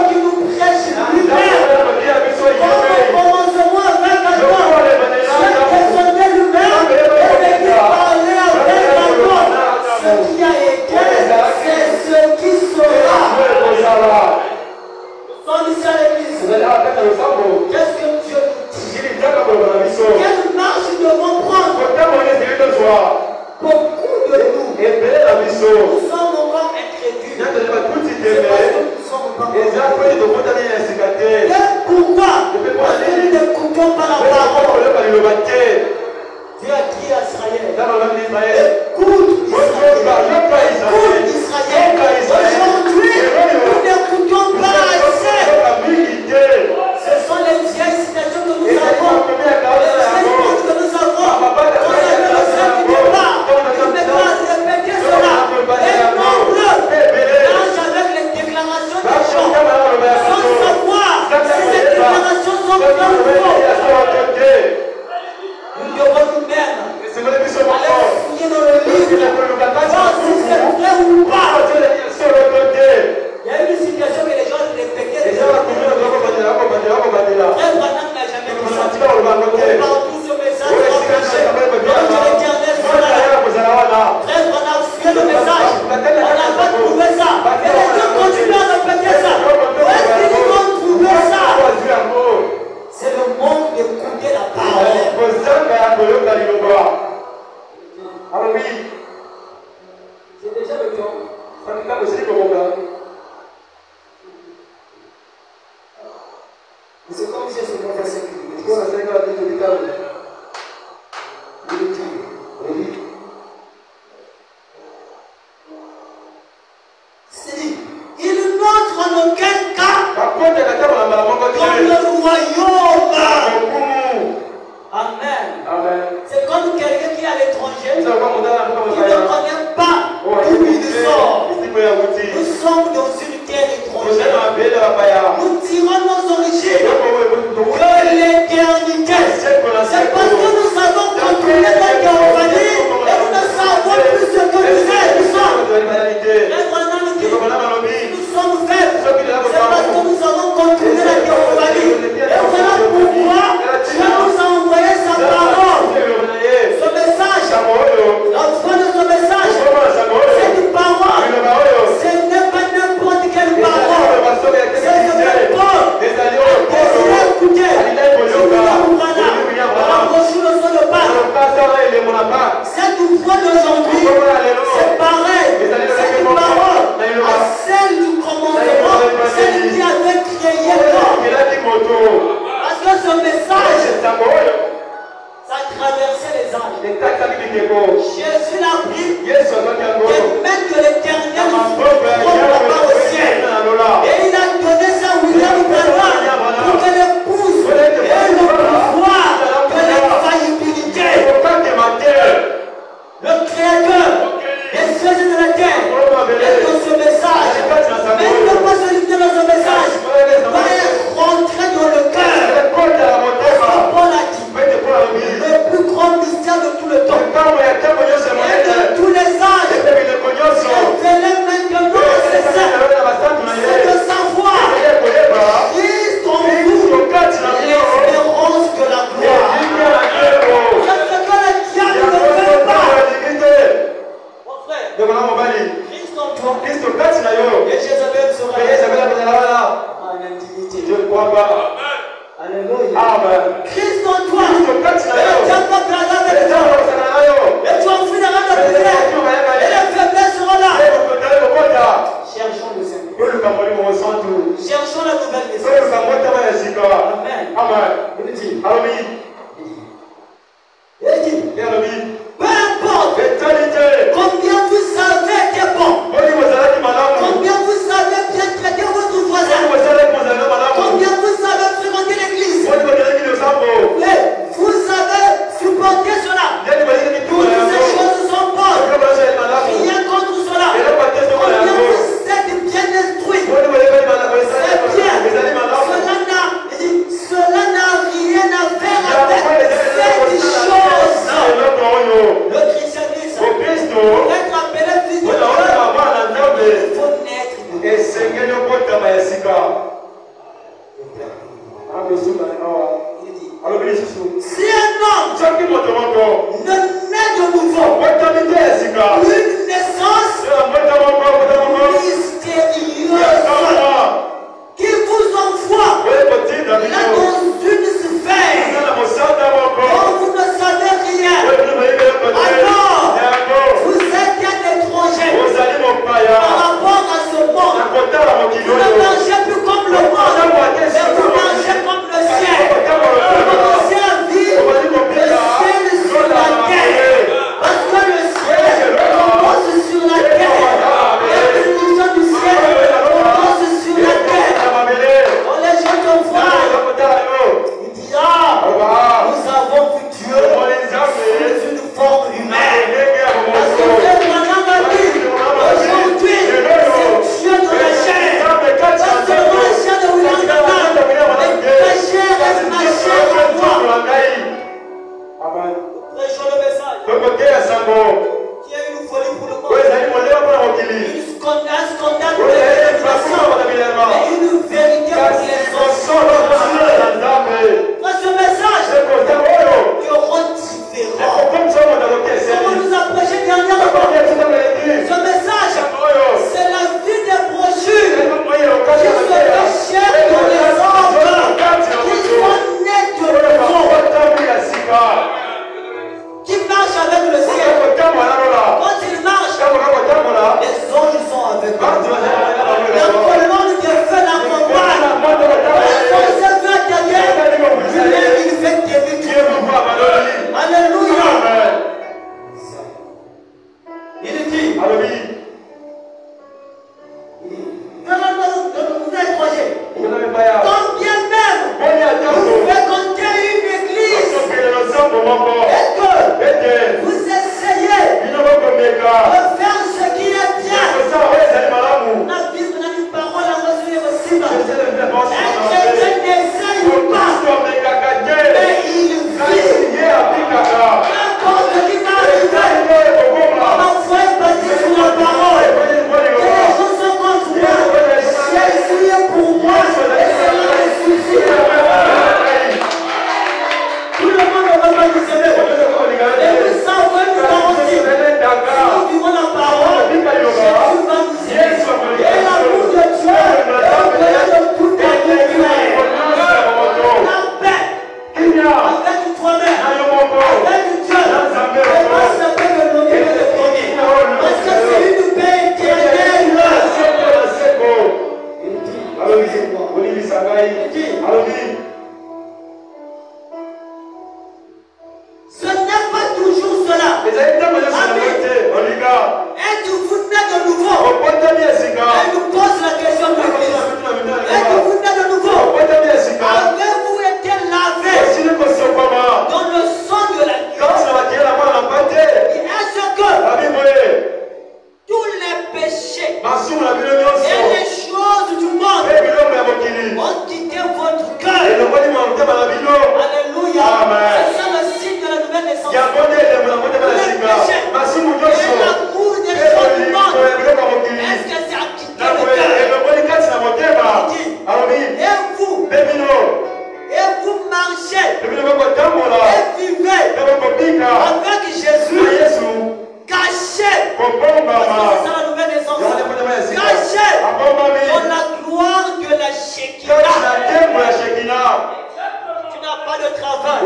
qui nous prêche lui-même. Comme au commencement avec Adam, Dieu descendait lui-même et venait parler avec Adam. Ce qui a été, c'est ce qui sera. Nous sommes ici à l'église. Qu'est-ce que Dieu nous dit? Quelle marche nous devons prendre? Beaucoup de nous sommes encore incrédules. C'est parce que nous sommes encore incrédules. Pourquoi? Parce que nous n'écoutons pas la parole. Dieu a dit à Israël, écoute Israël. Aujourd'hui, nous n'écoutons pas assez. Ce sont les vieilles citations que nous avons. Les vieilles choses que nous avons. On a le sein qui débat. Il n'est pas Alors oui, C'est déjà le temps. ça nous a aussi le moment. Mais c'est comme si c'est pas facile. Pour la Seigneur dit de l'État. Oui. C'est dit, il n'entre en aucun cas Par contre, il y a quelqu'un dans la maman dans le royaume. Amen. Amen. C'est comme quelqu'un qui est à l'étranger, Vous savez comment on a qui ne connaît pas d'où il sort. Nous sommes dans une terre étrangère. Nous tirons nos origines de l'éternité. C'est parce que nous savons contrôler la théophanie et nous ne savons plus ce que nous sommes. Nous sommes faibles. C'est parce que nous avons contrôlé la théophanie. Et voilà pourquoi Dieu nous a envoyé sa parole. Ce message, la foi de ce message, c'est une parole. Ce n'est pas n'importe quelle parole. C'est ce que Paul a désiré écouter. Dans la brochure de son Pâques. Cette foi d'aujourd'hui, c'est pareil. C'est une parole à celle du commencement, celle qui avait créé l'homme. Parce que ce message, ça traversait les âges. Jésus l'a pris des mains de l'Éternel au ciel. Et il a donné ça à William Branham pour que l'épouse ait le pouvoir de l'infaillibilité. Le Créateur des cieux et de la terre est dans ce message. Mais il ne peut pas se limiter dans ce message. Il doit rentrer dans le cœur. Paul a dit le plus grand mystère de tout le temps et de tous les âges révélé maintenant c'est ça, c'est de savoir Christ en vous, l'espérance de la gloire. C'est ce que le diable ne veut pas. Mon frère, Christ en toi et Jézabel sera en intimité. Je ne crois pas. Alléluia. Amen. Christ en toi et le diable va planer avec toi. Et tu enfuiras de prière. Et les faiblesses seront là. Cherchons le Seigneur. Cherchons la nouvelle naissance. Amen. Il dit. Il dit. Peu importe combien vous savez qui est bon. Combien vous savez bien traiter votre voisin. Combien vous savez fréquenter l'église. Vous savez supporter cela. Toutes ces choses sont bonnes. Rien contre cela. Combien vous êtes bien instruit. C'est bien. Cela n'a rien à faire avec cette chose. Le christianisme, pour être appelé fils de Dieu, il faut naître de Dieu. Si un homme ne naît de nouveau, une naissance mystérieuse qui vous envoie là dans une sphère dont vous ne savez rien, alors vous êtes un étranger par rapport à ce monde. Vous ne marchez plus comme le monde, mais vous marchez comme le ciel. Vous commencez à vivre le ciel sur la terre. Parce que le ciel repose sur la terre. La bénédiction du ciel repose sur la terre. Quand les gens te voient, ils disent nous avons vu Dieu sous une forme humaine. Parce que Dieu m'a dit aujourd'hui, c'est Dieu de la chair. Pas seulement la chair de William Branham, mais ta chair est ma chair à moi. Prêchons le message. Qui a une folie pour le monde. Un scandale pour les générations. Mais une vérité pour les enfants. Dans ce message, qui auront différents. Comment nous a prêché dernièrement. Ce message, c'est la vie des brochures qui se fait chair dans les hommes, qui sont nés de nouveau, qui marchent avec le ciel. dit, Alors oui, vous êtes projet. vous n'avez pas ya. Quand bien même, On y a vous tant fréquentez une église de ensemble mon corps. et que Et que, vous essayez il ne va pas me faire. de faire ce qui est bien. Ça, ouais, c'est malade. On a vu une parole à reçu aussi. Je sais le faire. Un chrétien n'essaye pas, mais il vit. N'importe qui va arriver, parfois il bâtit sur la parole. Que les gens sont contre moi. Jésus est pour moi. Et cela me suffit. Tout le monde ne va pas nous aimer. Et nous savons, nous savons aussi. Si nous vivons la parole, Jésus va nous aimer. Et l'amour de Dieu est au-delà de toute amour. La paix avec toi-même, avec Dieu. Et pas ce que le nom de Dieu. Parce que c'est une paix éternelle. Ce n'est pas toujours cela. Êtes-vous né de nouveau? Elle nous pose la question de l'église. Êtes-vous né de nouveau? Avez-vous été lavé dans le sang de l'agneau? Est-ce que tous les péchés et les choses du monde ont quitté votre cœur? Alléluia. Amen. C'est ça le signe de la nouvelle naissance. Et l'amour des choses du monde. Est-ce que c'est à quitter le cœur? Et vous marchez et vivez avec Jésus caché. Parce que c'est ça la nouvelle naissance. Caché dans la gloire de la Shekinah. Tu n'as pas de travail.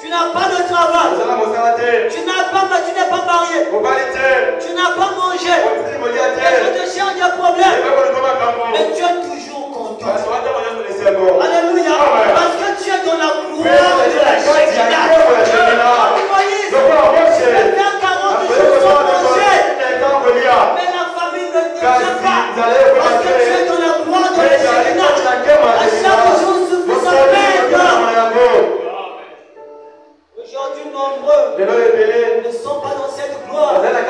Tu n'as pas de travail. Tu n'es pas marié. Tu n'as pas mangé. Et je te cherche des problèmes. Mais tu es toujours content. Alléluia. Parce que tu es dans la gloire de la Shekinah. Moïse, il fait 40 jours sans manger. Mais la famille ne t'aime pas. Parce que tu es dans la gloire de la Shekinah. À chaque jour suffit sa peine. Aujourd'hui, nombreux ne sont pas dans cette gloire. Voilà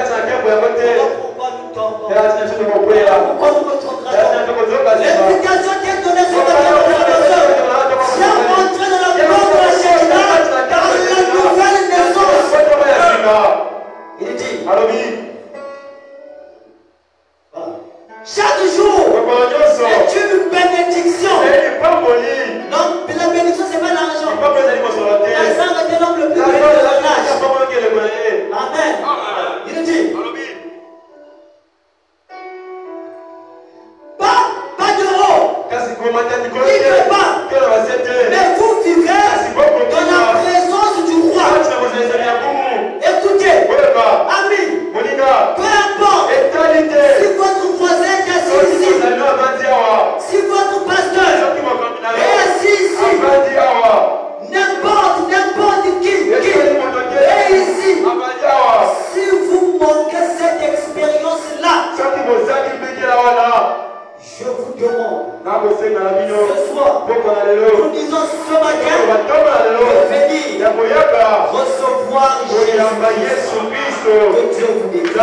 pourquoi nous tombons. Voilà pourquoi nous nous tromperons. L'explication qui est donnée sur la table, c'est rentrer dans la gloire de la Shekinah par la nouvelle naissance. Il dit, chaque jour est une bénédiction. Donc, la bénédiction, ce n'est pas l'argent. L'argent était l'homme le plus riche de son âge. Amen. Il dit, pas d'euros. Il ne pas. Mais vous vivez dans la présence du roi. Écoutez, amis, peu importe si votre voisin est assis ici, si votre pasteur est assis ici, n'importe qui est ici, si vous manquez cette expérience-là, je vous demande, ce soir, nous disons ce matin, de venir recevoir Jésus. Que Dieu vous bénisse.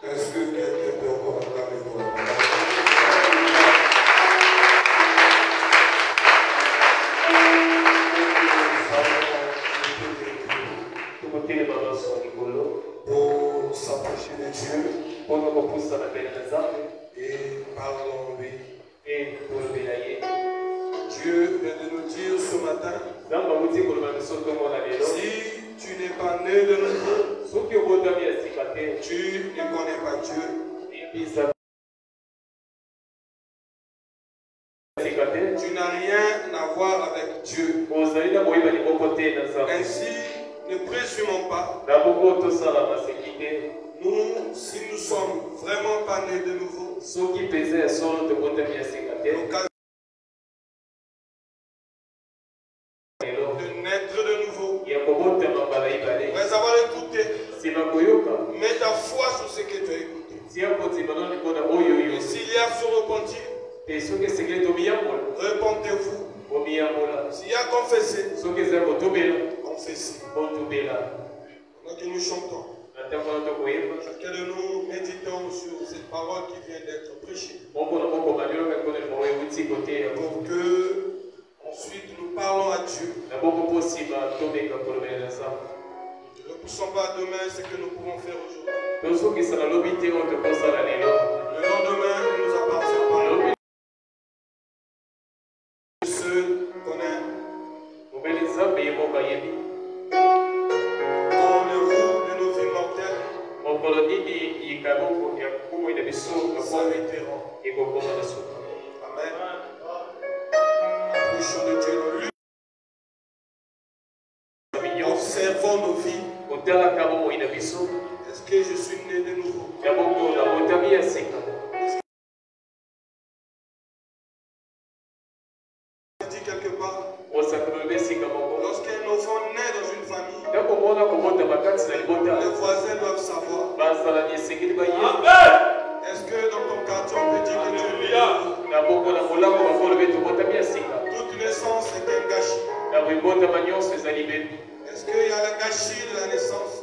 Est-ce que quelqu'un peut encore acclamer pour la parole? Pour s'approcher de Dieu et parlons-lui. Dieu vient de nous dire ce matin, si tu n'es pas né de nouveau, tu ne connais pas Dieu. n'as rien à voir avec Dieu. Ainsi, ne présumons pas. Nous, si nous sommes vraiment pas nés de nouveau, de naître de nouveau, après avoir écouté, mets ta foi sur ce que tu as écouté. Et s'il y a se repentir, repentez-vous. S'il y a confessé, confessez. Pendant que nous chantons, chacun de nous méditons sur cette parole qui vient d'être prêchée. Pour que ensuite nous parlons à Dieu. Ne repoussons pas demain ce que nous pouvons faire aujourd'hui. Le lendemain ne nous appartient pas. Seul connaît. Dans les roues de nos vies mortelles, nous s'arrêterons. Amen. Approchons de Dieu dans lui. Observons nos vies. Est-ce que je suis né de nouveau? Dit quelque part, lorsqu'un enfant naît dans une famille, les voisins doivent savoir. Est-ce que dans ton quartier on peut dire que tu es né? Toute naissance est un gâchis. Est-ce qu'il y a le gâchis de la naissance?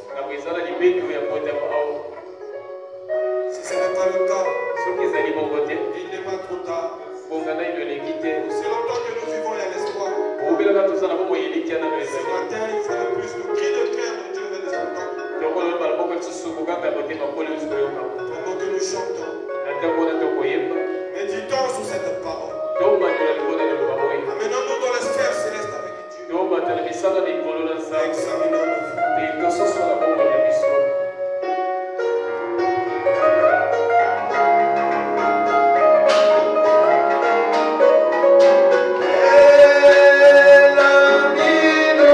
Si ce n'est pas le cas, il n'est pas trop tard. Si longtemps que nous vivons, il y a l'espoir. Ce matin, il faut le plus le cri de cœur de Dieu vers les entendre. Pendant que nous chantons, méditons sur cette parole. Amenons-nous dans les sphères célestes avec Dieu. Examinons nos vies. El camino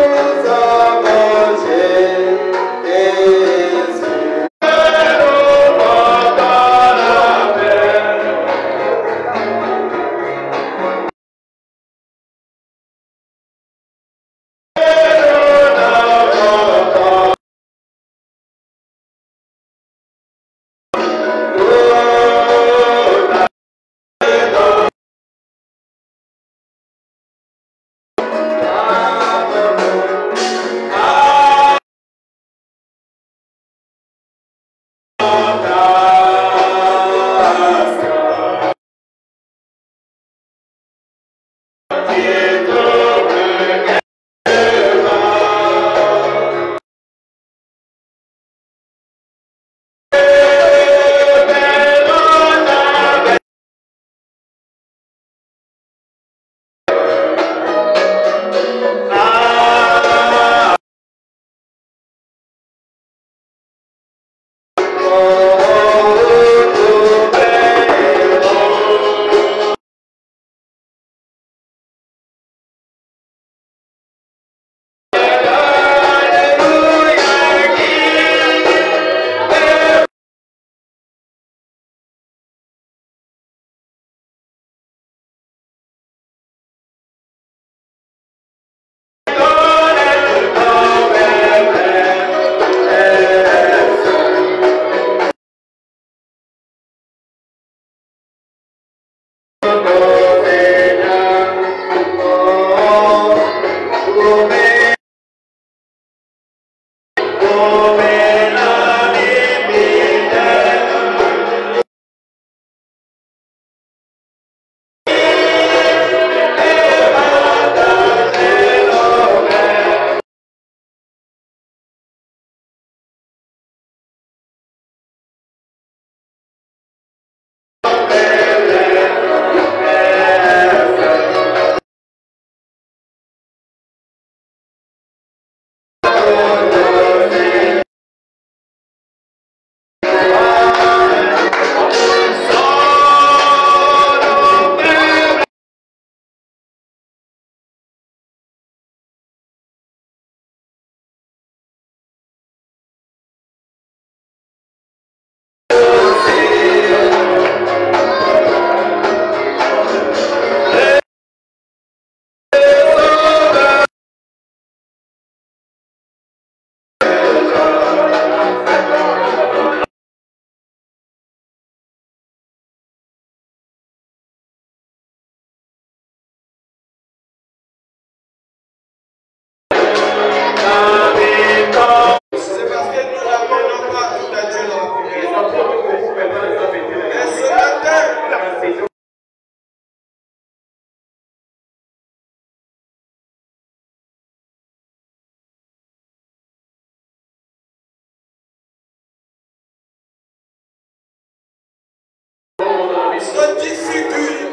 difficultés.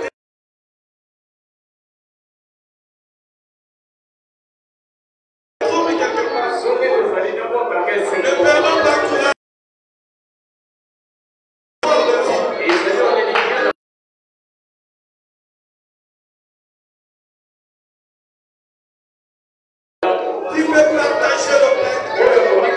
Ne perdons pas courage. Tu peux partager le pain.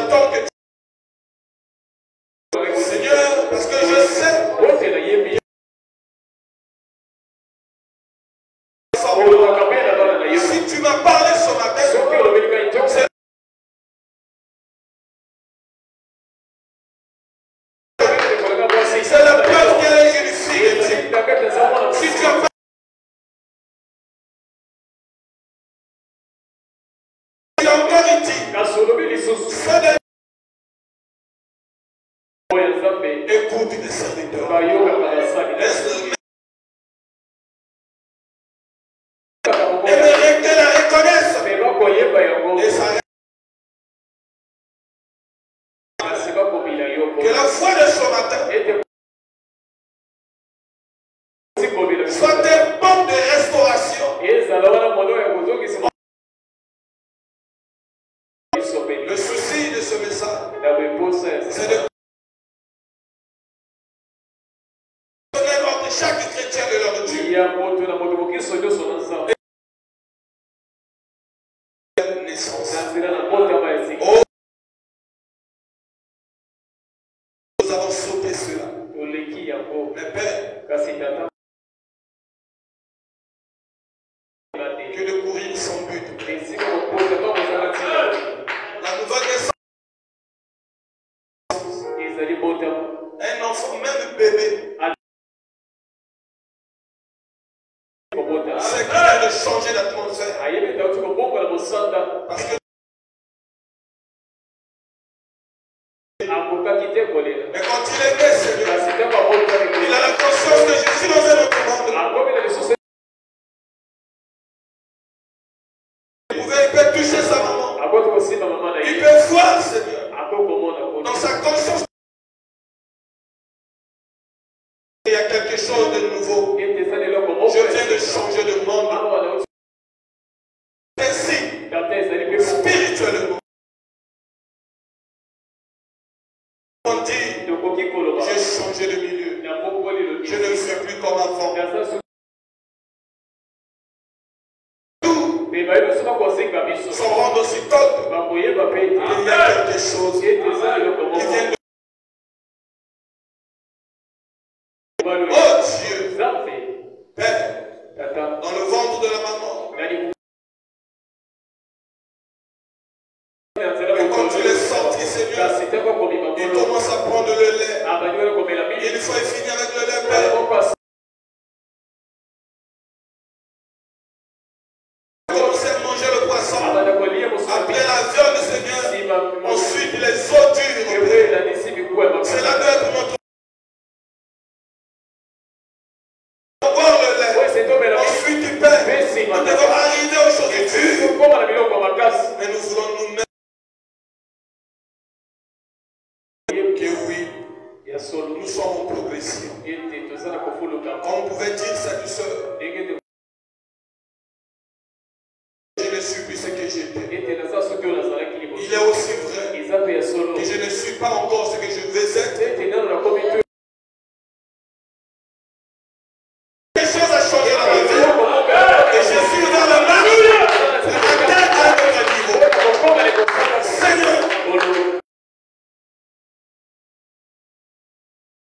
j'attends que tu... Seigneur, parce que je sais. Si tu m'as parlé ce matin, c'est la preuve qu'elle est une fille de Dieu. Si tu as pas... Il a encore été. Écoute les serviteurs. Aimerait que la reconnaisse. Et ça... Que la foi de ce matin soit un bon de restauration. Le souci de ce message, c'est de connaître entre chaque chrétien de leur Dieu. Naissance. Oh, nous avons sauté cela. Mais Père, que de courir sans but. La nouvelle naissance. Un enfant, même bébé, c'est qu'il a de changer d'atmosphère. Parce que mais quand il est né, Seigneur, il a la conscience que je suis dans un autre monde. Il peut toucher sa maman. Il peut voir, Seigneur, dans sa conscience. Il y a quelque chose de nouveau. Je viens de changer de monde. Ainsi, spirituellement. On dit, j'ai changé de milieu. Je ne suis plus comme avant. Tout son rendre aussi top. Il y a quelque chose qui vient de... Oh Dieu, Père, dans le ventre de la maman, et quand tu l'es sorti, Seigneur, il commence à prendre le lait. Il faut finir avec le lait, Père. Commencer à manger le poisson. Après la viande, Seigneur, ensuite les eaux dures. C'est la gueule pour notre... Ensuite, tu Père, nous devons arriver aux choses dures. Mais nous voulons nous mettre. Que oui, nous sommes en progression. Comme on pouvait dire ça du soeur, je ne suis plus ce que j'étais. Il est aussi vrai que je ne suis pas encore ce que je veux être. Quelque chose a changé dans ma vie. Et je suis dans le même lieu. Atteindre un autre niveau. Seigneur,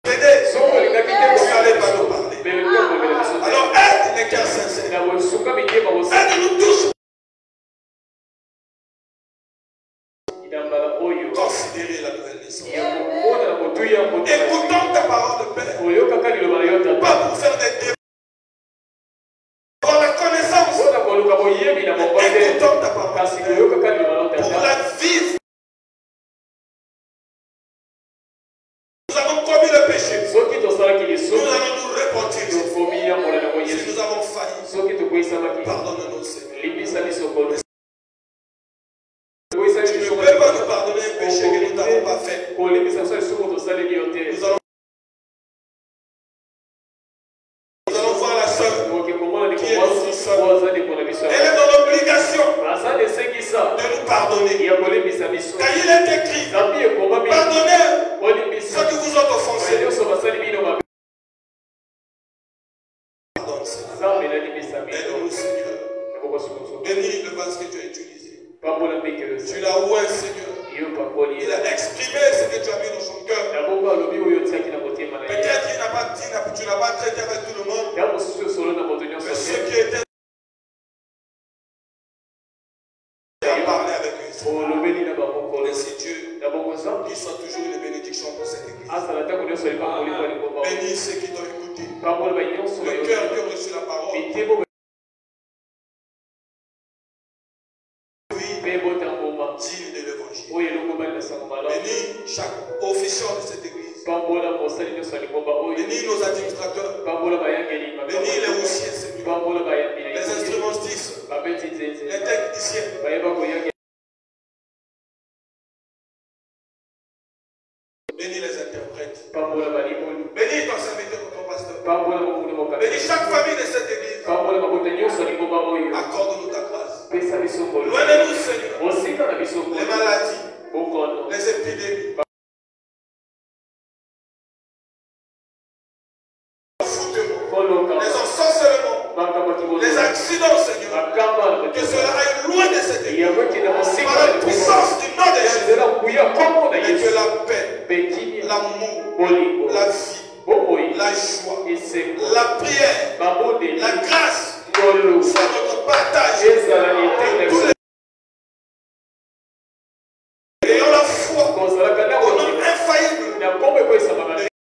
aidez. Vous n'allez pas nous parler. Alors aide les cœurs sincères. Aide-nous tous. Considérez la nouvelle naissance. Écoutons ta parole de Père. Pas pour faire des débats. Pour la connaissance. Écoutons ta parole. Pour la vivre. Nous avons commis le péché. Nous allons nous repentir. Si nous avons failli, pardonne-nous, Seigneur. Tu ne peux pas nous pardonner un péché que nous n'avons pas fait. Nous allons voir la sœur qui est notre sœur. Elle est dans l'obligation de nous pardonner. Car il est écrit, pardonnez ceux qui vous ont offensé. Pardonne, Seigneur. Aide-nous, Seigneur. Bénis le vase que tu as utilisé. Tu l'as ouvert, Seigneur. Il a exprimé ce que tu as mis dans son cœur. Peut-être qu'il n'a pas dit, tu n'as pas traité avec tout le monde. Mais ceux qui étaient à parler avec eux. Merci Dieu. Qu'il soit toujours une bénédiction pour cette église. Bénis ceux qui t'ont écouté. Le cœur qui ont reçu la parole. Digne de l'évangile. Bénis chaque officiant de cette église. Bénis nos administrateurs. Bénis les roussiers, Seigneur. Les instrumentistes. Les techniciens. Bénis les interprètes. Bénis ton serviteur, ton pasteur. Bénis chaque famille de cette église. Accorde-nous ta grâce. Loin de nous, Seigneur. Les maladies. Les épidémies. Les ensorcellements. Les accidents, Seigneur. Que cela aille loin de cette église. Par la puissance du nom de Jésus. Et que la paix, l'amour, la vie, la joie, la prière, la grâce soit notre partage. Ayons la foi